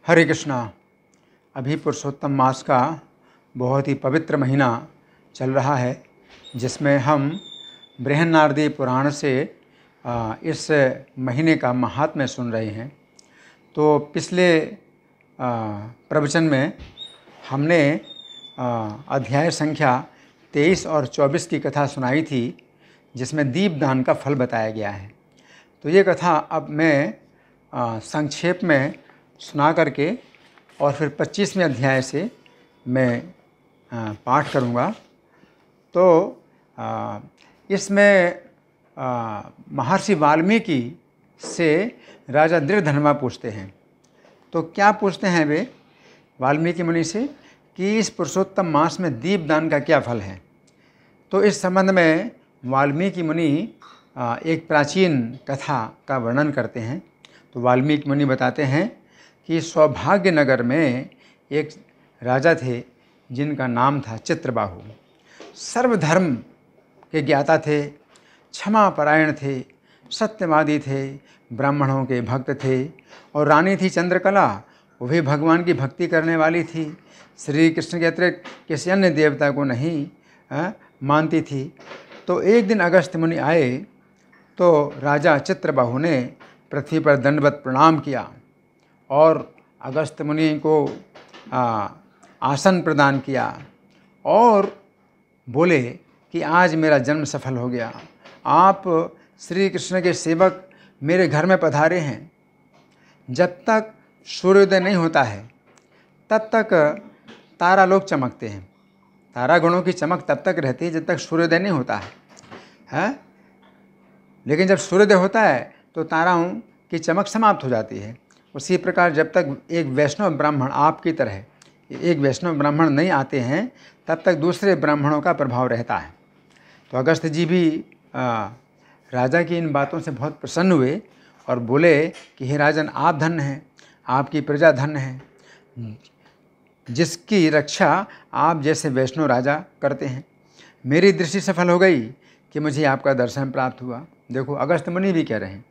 हरे कृष्णा। अभी पुरुषोत्तम मास का बहुत ही पवित्र महीना चल रहा है, जिसमें हम बृहन्नारदी पुराण से इस महीने का महात्म्य सुन रहे हैं। तो पिछले प्रवचन में हमने अध्याय संख्या 23 और 24 की कथा सुनाई थी, जिसमें दीपदान का फल बताया गया है। तो ये कथा अब मैं संक्षेप में सुना करके और फिर 25वें अध्याय से मैं पाठ करूँगा। तो इसमें महर्षि वाल्मीकि से राजा दृढ़धर्मा पूछते हैं। तो क्या पूछते हैं वे वाल्मीकि मुनि से कि इस पुरुषोत्तम मास में दीपदान का क्या फल है। तो इस संबंध में वाल्मीकि मुनि एक प्राचीन कथा का वर्णन करते हैं। तो वाल्मीकि मुनि बताते हैं कि सौभाग्य नगर में एक राजा थे, जिनका नाम था चित्रबाहु। सर्वधर्म के ज्ञाता थे, क्षमा परायण थे, सत्यवादी थे, ब्राह्मणों के भक्त थे। और रानी थी चंद्रकला, वो भी भगवान की भक्ति करने वाली थी। श्री कृष्ण के अतिरिक्त किसी अन्य देवता को नहीं मानती थी। तो एक दिन अगस्त्य मुनि आए तो राजा चित्रबाहु ने पृथ्वी पर दंडवत प्रणाम किया और अगस्त्य मुनि को आसन प्रदान किया और बोले कि आज मेरा जन्म सफल हो गया। आप श्री कृष्ण के सेवक मेरे घर में पधारे हैं। जब तक सूर्योदय नहीं होता है तब तक तारा लोग चमकते हैं। तारा गणों की चमक तब तक रहती है जब तक सूर्योदय नहीं होता है। लेकिन जब सूर्योदय होता है तो ताराओं की चमक समाप्त हो जाती है। उसी प्रकार जब तक एक वैष्णव ब्राह्मण आपकी तरह एक वैष्णव ब्राह्मण नहीं आते हैं तब तक दूसरे ब्राह्मणों का प्रभाव रहता है। तो अगस्त्य जी भी राजा की इन बातों से बहुत प्रसन्न हुए और बोले कि हे राजन, आप धन्य हैं, आपकी प्रजा धन्य है, जिसकी रक्षा आप जैसे वैष्णव राजा करते हैं। मेरी दृष्टि सफल हो गई कि मुझे आपका दर्शन प्राप्त हुआ। देखो, अगस्त्य मुनि भी कह रहे हैं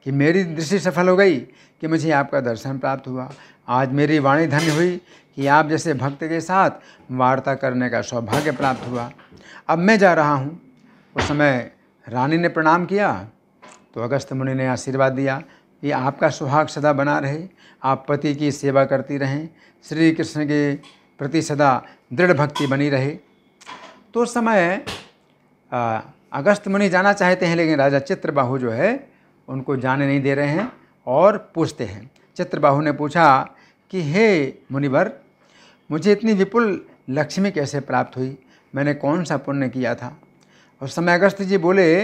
कि मेरी दृष्टि सफल हो गई कि मुझे आपका दर्शन प्राप्त हुआ। आज मेरी वाणी धन्य हुई कि आप जैसे भक्त के साथ वार्ता करने का सौभाग्य प्राप्त हुआ। अब मैं जा रहा हूँ। उस समय रानी ने प्रणाम किया तो अगस्त्य मुनि ने आशीर्वाद दिया कि आपका सुहाग सदा बना रहे, आप पति की सेवा करती रहें, श्री कृष्ण के प्रति सदा दृढ़ भक्ति बनी रहे। तो उस समय अगस्त्य मुनि जाना चाहते हैं, लेकिन राजा चित्रबाहु जो है उनको जाने नहीं दे रहे हैं और पूछते हैं। चित्रबाहु ने पूछा कि हे मुनिवर, मुझे इतनी विपुल लक्ष्मी कैसे प्राप्त हुई, मैंने कौन सा पुण्य किया था। उस समय अगस्त्य जी बोले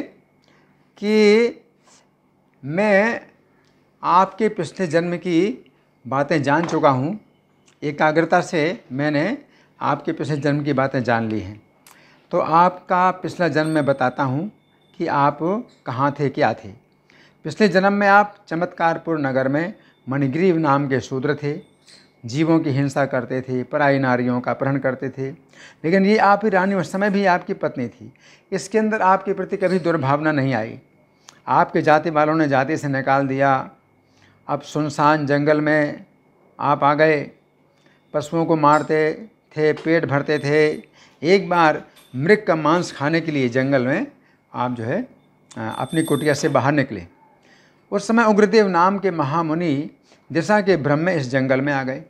कि मैं आपके पिछले जन्म की बातें जान चुका हूँ। एकाग्रता से मैंने आपके पिछले जन्म की बातें जान ली हैं। तो आपका पिछला जन्म मैं बताता हूँ कि आप कहाँ थे, क्या थे। पिछले जन्म में आप चमत्कारपुर नगर में मणिग्रीव नाम के शूद्र थे, जीवों की हिंसा करते थे, पराई नारियों का अपहरण करते थे। लेकिन ये आप ही रानी उस समय भी आपकी पत्नी थी। इसके अंदर आपके प्रति कभी दुर्भावना नहीं आई। आपके जाति वालों ने जाति से निकाल दिया। अब सुनसान जंगल में आप आ गए, पशुओं को मारते थे, पेट भरते थे। एक बार मृग का मांस खाने के लिए जंगल में आप जो है अपनी कुटिया से बाहर निकले। उस समय उग्रदेव नाम के महामुनि दिशा के भ्रम में इस जंगल में आ गए।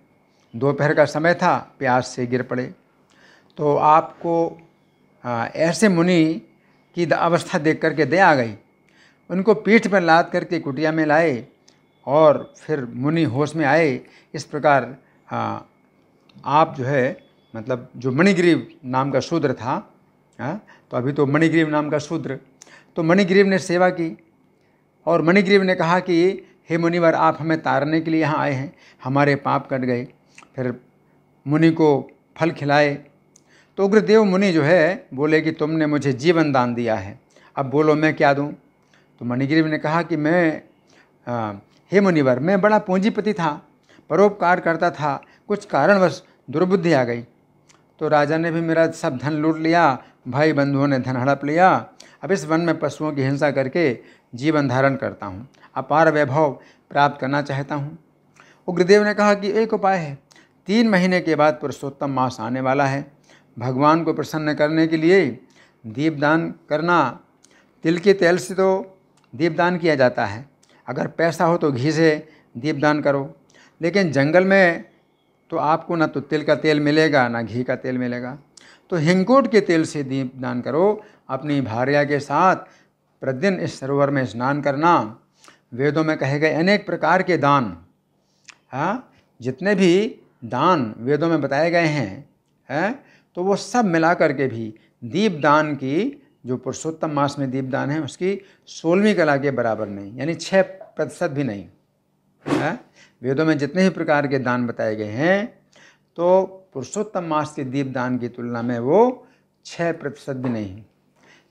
दोपहर का समय था, प्यास से गिर पड़े। तो आपको ऐसे मुनि की अवस्था देख करके दया आ गई। उनको पीठ पर लाद करके कुटिया में लाए और फिर मुनि होश में आए। इस प्रकार आप जो है मतलब जो मणिग्रीव नाम का शूद्र था, तो अभी तो मणिग्रीव नाम का शूद्र, तो मणिग्रीव ने सेवा की और मणिग्रीव ने कहा कि हे मुनिवर, आप हमें तारने के लिए यहाँ आए हैं, हमारे पाप कट गए। फिर मुनि को फल खिलाए। तो उग्रदेव मुनि जो है बोले कि तुमने मुझे जीवन दान दिया है, अब बोलो मैं क्या दूँ। तो मणिग्रीव ने कहा कि हे मुनिवर, मैं बड़ा पूंजीपति था, परोपकार करता था, कुछ कारणवश दुर्बुद्धि आ गई। तो राजा ने भी मेरा सब धन लूट लिया, भाई बंधुओं ने धन हड़प लिया। अब इस वन में पशुओं की हिंसा करके जीवन धारण करता हूँ, अपार वैभव प्राप्त करना चाहता हूँ। उग्रदेव ने कहा कि एक उपाय है, 3 महीने के बाद पुरुषोत्तम मास आने वाला है। भगवान को प्रसन्न करने के लिए दीपदान करना। तिल के तेल से तो दीपदान किया जाता है, अगर पैसा हो तो घी से दीपदान करो, लेकिन जंगल में तो आपको ना तो तिल का तेल मिलेगा ना घी का तेल मिलेगा, तो हिंगकोट के तेल से दीपदान करो। अपनी भार्या के साथ प्रतिदिन इस सरोवर में स्नान करना। वेदों में कहे गए अनेक प्रकार के दान, जितने भी दान वेदों में बताए गए हैं, तो वो सब मिला करके भी दीपदान की, जो पुरुषोत्तम मास में दीपदान है, उसकी 16वीं कला के बराबर नहीं, यानी 6% भी नहीं है। वेदों में जितने ही प्रकार के दान बताए गए हैं, तो पुरुषोत्तम मास के दीपदान की तुलना में वो 6% भी नहीं।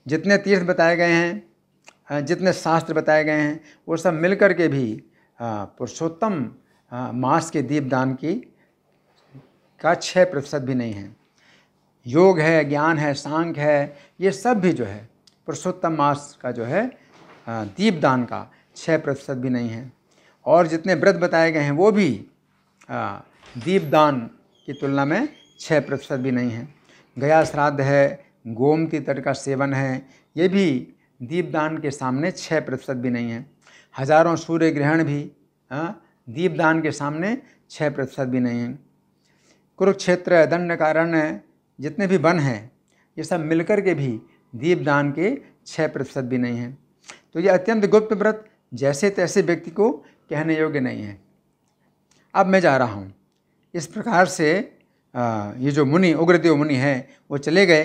जितने तीर्थ बताए गए हैं, जितने शास्त्र बताए गए हैं, वो सब मिलकर के भी पुरुषोत्तम मास के दीपदान का 6% भी नहीं है। योग है, ज्ञान है, सांख्य है, ये सब भी जो है पुरुषोत्तम मास का जो है दीपदान का 6% भी नहीं है। और जितने व्रत बताए गए हैं वो भी दीपदान की तुलना में 6% भी नहीं है। गया श्राद्ध है, गोमती तट का सेवन है, ये भी दीपदान के सामने 6% भी नहीं है। हजारों सूर्य ग्रहण भी दीपदान के सामने 6% भी नहीं है। कुरुक्षेत्र, दंडकारण्य, जितने भी वन हैं, ये सब मिलकर के भी दीपदान के 6% भी नहीं हैं। तो ये अत्यंत गुप्त व्रत जैसे तैसे व्यक्ति को कहने योग्य नहीं है। अब मैं जा रहा हूँ। इस प्रकार से ये जो मुनि, उग्रदेव मुनि हैं, वो चले गए।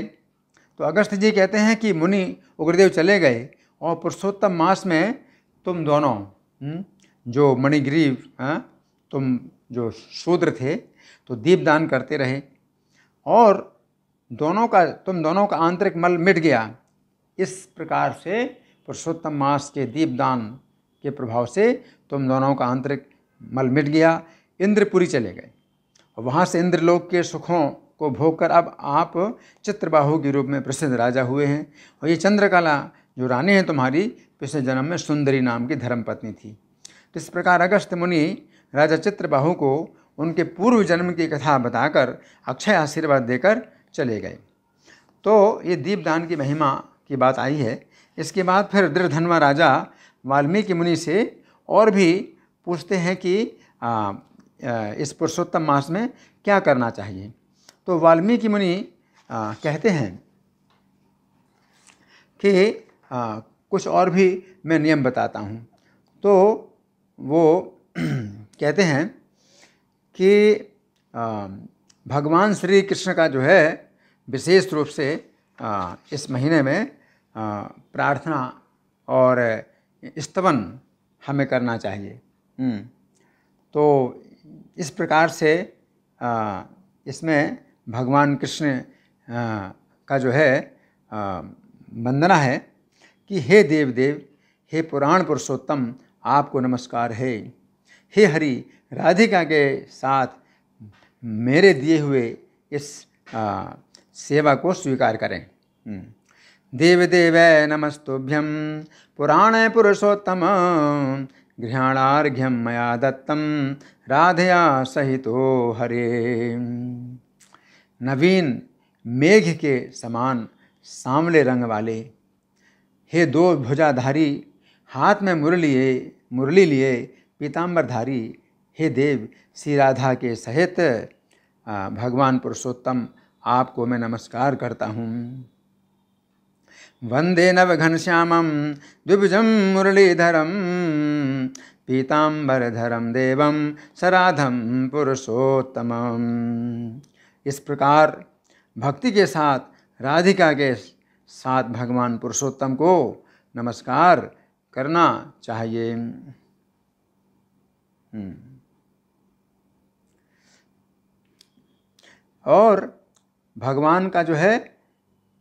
तो अगस्त्य जी कहते हैं कि मुनि उग्रदेव चले गए और पुरुषोत्तम मास में तुम दोनों, जो मणिग्रीव, तुम जो शूद्र थे, तो दीपदान करते रहे और तुम दोनों का आंतरिक मल मिट गया। इस प्रकार से पुरुषोत्तम मास के दीपदान के प्रभाव से तुम दोनों का आंतरिक मल मिट गया। इंद्रपुरी चले गए और वहाँ से इंद्रलोक के सुखों को भोग कर अब आप चित्रबाहु के रूप में प्रसिद्ध राजा हुए हैं। और ये चंद्रकला जो रानी है तुम्हारी, पिछले जन्म में सुंदरी नाम की धर्मपत्नी थी। तो इस प्रकार अगस्त्य मुनि राजा चित्रबाहु को उनके पूर्व जन्म की कथा बताकर अक्षय आशीर्वाद देकर चले गए। तो ये दीपदान की महिमा की बात आई है। इसके बाद फिर दृढ़धन्वा राजा वाल्मीकि मुनि से और भी पूछते हैं कि इस पुरुषोत्तम मास में क्या करना चाहिए। तो वाल्मीकि मुनि कहते हैं कि कुछ और भी मैं नियम बताता हूँ। तो वो कहते हैं कि भगवान श्री कृष्ण का जो है विशेष रूप से इस महीने में प्रार्थना और स्तवन हमें करना चाहिए। तो इस प्रकार से इसमें भगवान कृष्ण का जो है वंदना है कि हे देव देव, हे पुराण पुरुषोत्तम, आपको नमस्कार है। हे हरि, राधिका के साथ मेरे दिए हुए इस सेवा को स्वीकार करें। देव देव नमस्तुभ्यं पुराण पुरुषोत्तम, गृहाणार्घ्यं मया दत्तं राधया सहितो हरे। नवीन मेघ के समान सांवले रंग वाले, हे दो भुजाधारी, हाथ में मुरली लिए पीताम्बरधारी, हे देव, श्री राधा के सहित भगवान पुरुषोत्तम, आपको मैं नमस्कार करता हूँ। वंदे नव घनश्यामं द्विभुजं मुरलीधरं, पीताम्बरधरं देवं सराधं पुरुषोत्तमम्। इस प्रकार भक्ति के साथ राधिका के साथ भगवान पुरुषोत्तम को नमस्कार करना चाहिए। और भगवान का जो है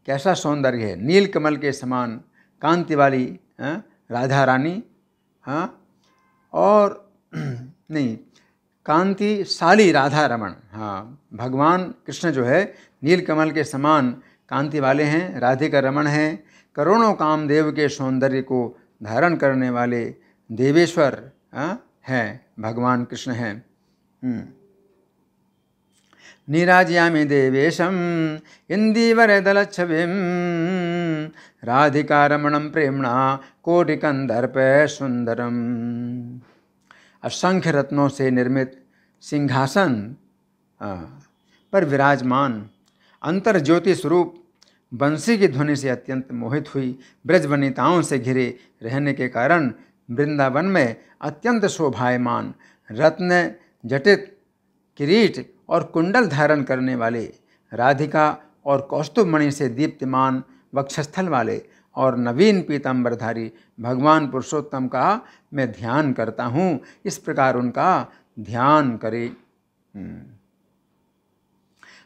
कैसा सौंदर्य है, नील कमल के समान कांति वाली राधा रानी, और नहीं, कांतिशाली राधा रमण। भगवान कृष्ण जो है नील कमल के समान कांति वाले हैं, राधिका रमण हैं, करोड़ों कामदेव के सौंदर्य को धारण करने वाले देवेश्वर हैं, भगवान कृष्ण हैं। नीराजयामि देवेशम इंदीवरदलच्छविं राधिकारमणं प्रेमणा कोटिकंदर्प सुंदरम। असंख्य रत्नों से निर्मित सिंहासन पर विराजमान अंतर ज्योति स्वरूप बंसी की ध्वनि से अत्यंत मोहित हुई ब्रज वनिताओं से घिरे रहने के कारण वृंदावन में अत्यंत शोभायमान रत्न जटित किरीट और कुंडल धारण करने वाले राधिका और कौस्तुभ मणि से दीप्तिमान वक्षस्थल वाले और नवीन पीतांबरधारी भगवान पुरुषोत्तम का मैं ध्यान करता हूँ। इस प्रकार उनका ध्यान करे।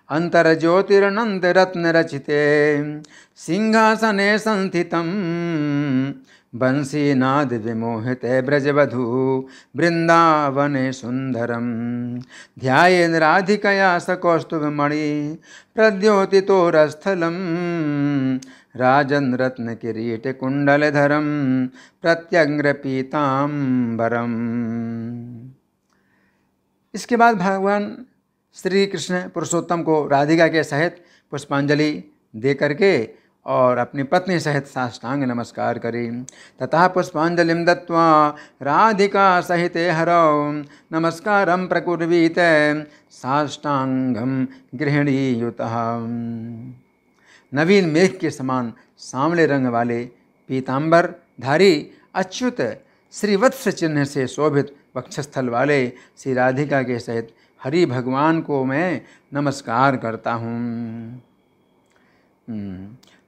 अंतर ज्योतिरनंत रत्न रचिते सिंहासने संस्थितम् बंसीनाद विमोहिते ब्रजवधू वृंदावने सुंदरम ध्यायेन राधिकया सकौस्तुभमणि प्रद्योतितोरस्थलम राजन रत्न किरीट कुंडलधरम प्रत्यंग्र पीतांबरम। इसके बाद भगवान श्री कृष्ण पुरुषोत्तम को राधिका के सहित पुष्पांजलि दे करके और अपनी पत्नी सहित साष्टांग नमस्कार करें। तथा पुष्पांजलिं दत्वा राधिका सहिते हरौ नमस्कारं प्रकुर्वीत साष्टांगं गृहिणीयुतः। नवीन मेघ के समान सांवले रंग वाले पीतांबर धारी अच्युत श्रीवत्स चिन्ह से शोभित वक्षस्थल वाले श्री राधिका के सहित हरि भगवान को मैं नमस्कार करता हूँ।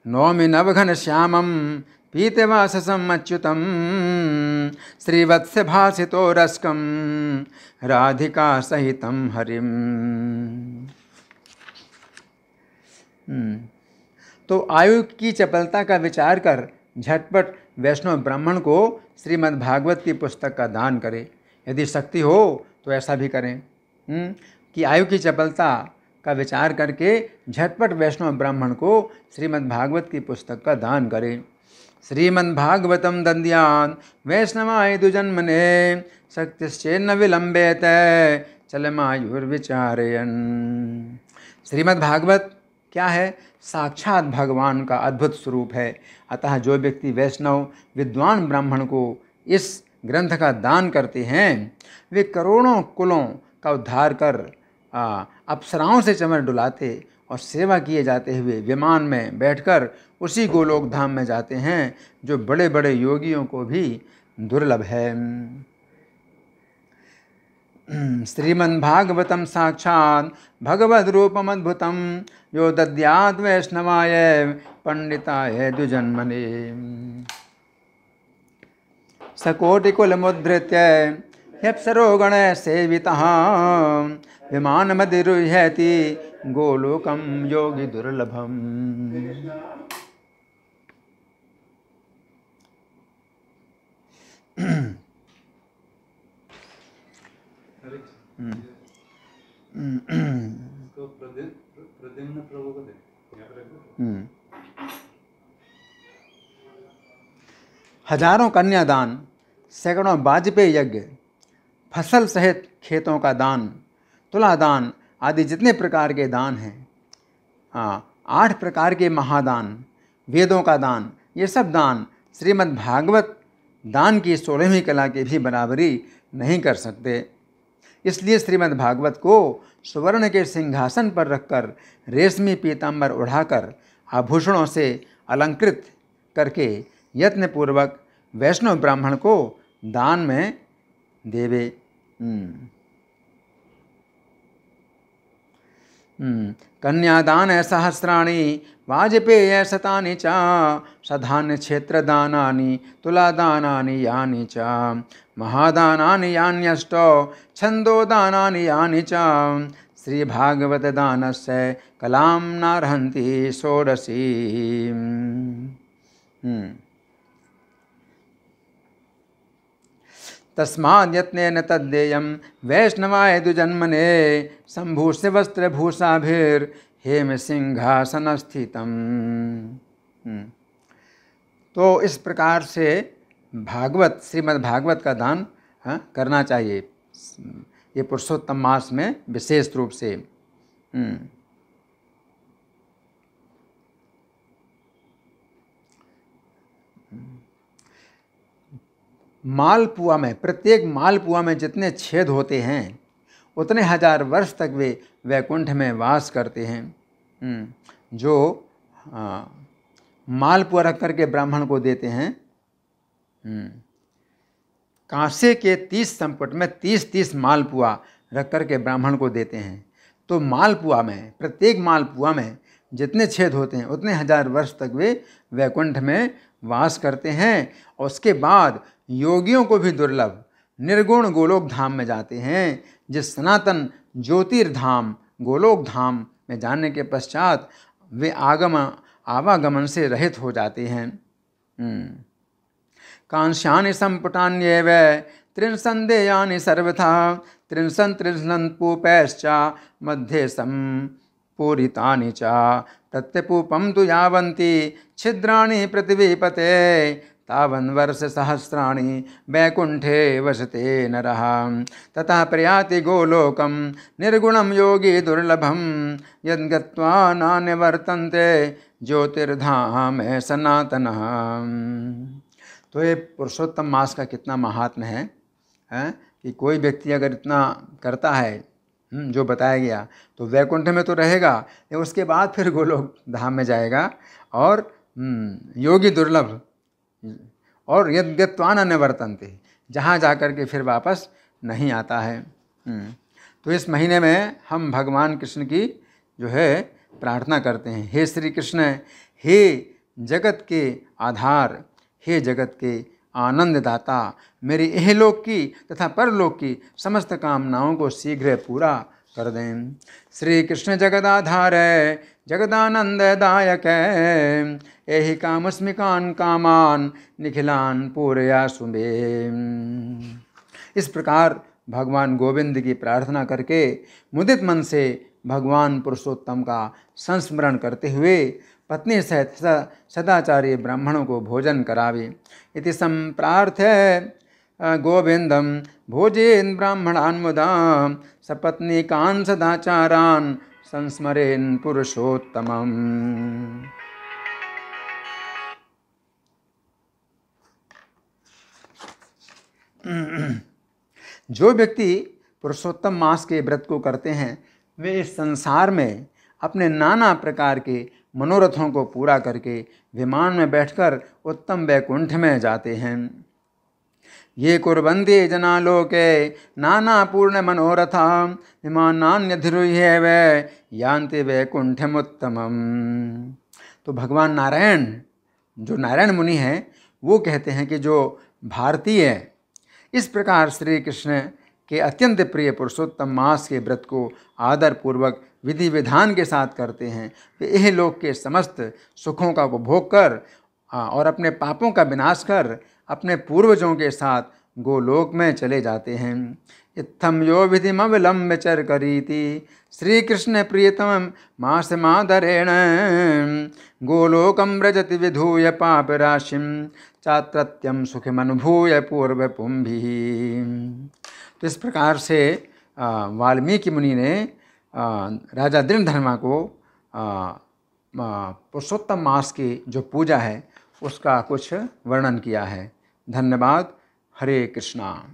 नौमि नवघन श्यामं पीतवाससं अच्युतं श्रीवत्स भासितो रस्कं राधिका सहितं हरिम। तो आयु की चपलता का विचार कर झटपट वैष्णव ब्राह्मण को श्रीमद् भागवत की पुस्तक का दान करें। यदि शक्ति हो तो ऐसा भी करें कि आयु की चपलता का विचार करके झटपट वैष्णव ब्राह्मण को श्रीमद् भागवत की पुस्तक का दान करें। श्रीमद् भागवतम दद्यात् वैष्णवाय दुजन्मने शक्तिश्चेन्न विलंबेत चलमायुर्विचारयन्। श्रीमद् भागवत क्या है? साक्षात भगवान का अद्भुत स्वरूप है। अतः जो व्यक्ति वैष्णव विद्वान ब्राह्मण को इस ग्रंथ का दान करते हैं वे करोड़ों कुलों का उद्धार कर अप्सराओं से चमर डुलाते और सेवा किए जाते हुए विमान में बैठकर उसी गोलोक धाम में जाते हैं जो बड़े बड़े योगियों को भी दुर्लभ है। श्रीमद्भागवतम साक्षात् भगवद रूपम अद्भुतम यो दद्यात् वैष्णवाय पंडिताय द्विजन्मने। सकोटिकुलमुद्धृत्य ह्यप्सरो गण सेवितः विमानमधिरुह्यति गोलोकं योगी दुर्लभम। हजारों कन्यादान, सैकड़ों वाजपेयी यज्ञ, फसल सहित खेतों का दान, तुलादान आदि जितने प्रकार के दान हैं, 8 प्रकार के महादान, वेदों का दान, ये सब दान श्रीमद् भागवत दान की 16वीं कला की भी बराबरी नहीं कर सकते। इसलिए श्रीमद् भागवत को सुवर्ण के सिंहासन पर रखकर रेशमी पीतांबर उड़ाकर आभूषणों से अलंकृत करके यत्नपूर्वक वैष्णव ब्राह्मण को दान में देवे। कन्यादान सहस्राणि वाजपेय शतानि च सधान्य क्षेत्र दानानि तुलादानानि यानि च महादानानि यान्यष्टौ छन्दोदानानि यानि च श्री भागवत दानस्य कलां नार्हन्ति षोडशी। तस्माद् यत्नेन तद्देयं वैष्णवाय द्विजन्मने सम्भूष्य वस्त्रभूषाभिर्हेम सिंहासनस्थितम्। तो इस प्रकार से भागवत श्रीमद् भागवत का दान करना चाहिए। ये पुरुषोत्तम मास में विशेष रूप से। मालपुआ में, प्रत्येक मालपुआ में जितने छेद होते हैं उतने हजार वर्ष तक वे वैकुंठ में वास करते हैं। जो मालपुआ रख करके ब्राह्मण को देते हैं, कांसे के 30 संपुट में 30-30 मालपुआ रख करके ब्राह्मण को देते हैं। तो मालपुआ में, प्रत्येक मालपुआ में जितने छेद होते हैं उतने हजार वर्ष तक वे वैकुंठ में वास करते हैं। और उसके बाद योगियों को भी दुर्लभ निर्गुण गोलोक धाम में जाते हैं। जिस सनातन ज्योतिर्धाम गोलोक धाम में जाने के पश्चात वे आवागमन से रहित हो जाते हैं। कांस्यानि संपुटान्येव त्रिंसन्देयानि सर्वथा त्रिंशन्पूपैश्च मध्ये संपूरितानि च प्रत्यपूपं तु यावन्ति छिद्राणि पृथिवीपते तावन् वर्षसहस्राणि वैकुण्ठे वसते नरः ततः प्रयाति गोलोकं निर्गुणं योगी दुर्लभं यद्गत्वा नान्यवर्तन्ते ज्योतिर्धाम सनातनः। तो ये पुरुषोत्तम मास का कितना महात्म्य है, कि कोई व्यक्ति अगर इतना करता है जो बताया गया तो वैकुंठ में तो रहेगा, उसके बाद फिर गोलोक धाम में जाएगा और योगी दुर्लभ और यद्गत्वा न निवर्तन्ते, जहाँ जाकर के फिर वापस नहीं आता है। तो इस महीने में हम भगवान कृष्ण की जो है प्रार्थना करते हैं, हे श्री कृष्ण, हे जगत के आधार, हे जगत के आनंददाता, मेरी इहलोक की तथा परलोक की समस्त कामनाओं को शीघ्र पूरा कर दें। श्री कृष्ण जगदाधार है, जगदानंददायक है, एहि कामस्मिकान कामान निखिलान पूरया सुबे। इस प्रकार भगवान गोविंद की प्रार्थना करके मुदित मन से भगवान पुरुषोत्तम का संस्मरण करते हुए पत्नी सहित सदाचारी ब्राह्मणों को भोजन करावे। इति संप्रार्थ्य गोविंदम भोजेन ब्राह्मणान् मुदा सपत्नीकान् सदाचारान् संस्मरेन् पुरुषोत्तमम्। जो व्यक्ति पुरुषोत्तम मास के व्रत को करते हैं वे इस संसार में अपने नाना प्रकार के मनोरथों को पूरा करके विमान में बैठकर उत्तम वैकुंठ में जाते हैं। ये कुर्वन्ति जना लोके नाना पूर्ण मनोरथा विमानान्यधिरुह्य वै यान्ति वैकुंठमुत्तमम्। तो भगवान नारायण, जो नारायण मुनि हैं, वो कहते हैं कि जो भारतीय इस प्रकार श्री कृष्ण के अत्यंत प्रिय पुरुषोत्तम मास के व्रत को आदर पूर्वक विधि विधान के साथ करते हैं, वे यह लोक के समस्त सुखों का उपभोग कर और अपने पापों का विनाश कर अपने पूर्वजों के साथ गोलोक में चले जाते हैं। इत्थम यो विधिमविलम्ब्य चर करीति श्री कृष्ण प्रियतम मास मादरेण गोलोकम व्रजति विधूय पाप राशिम चात्रत्यम सुखमनुभूय पूर्व पुंभिः। तो इस प्रकार से वाल्मीकि मुनि ने राजा दृढ़धर्मा को पुरुषोत्तम मास की जो पूजा है उसका कुछ वर्णन किया है। धन्यवाद। हरे कृष्णा।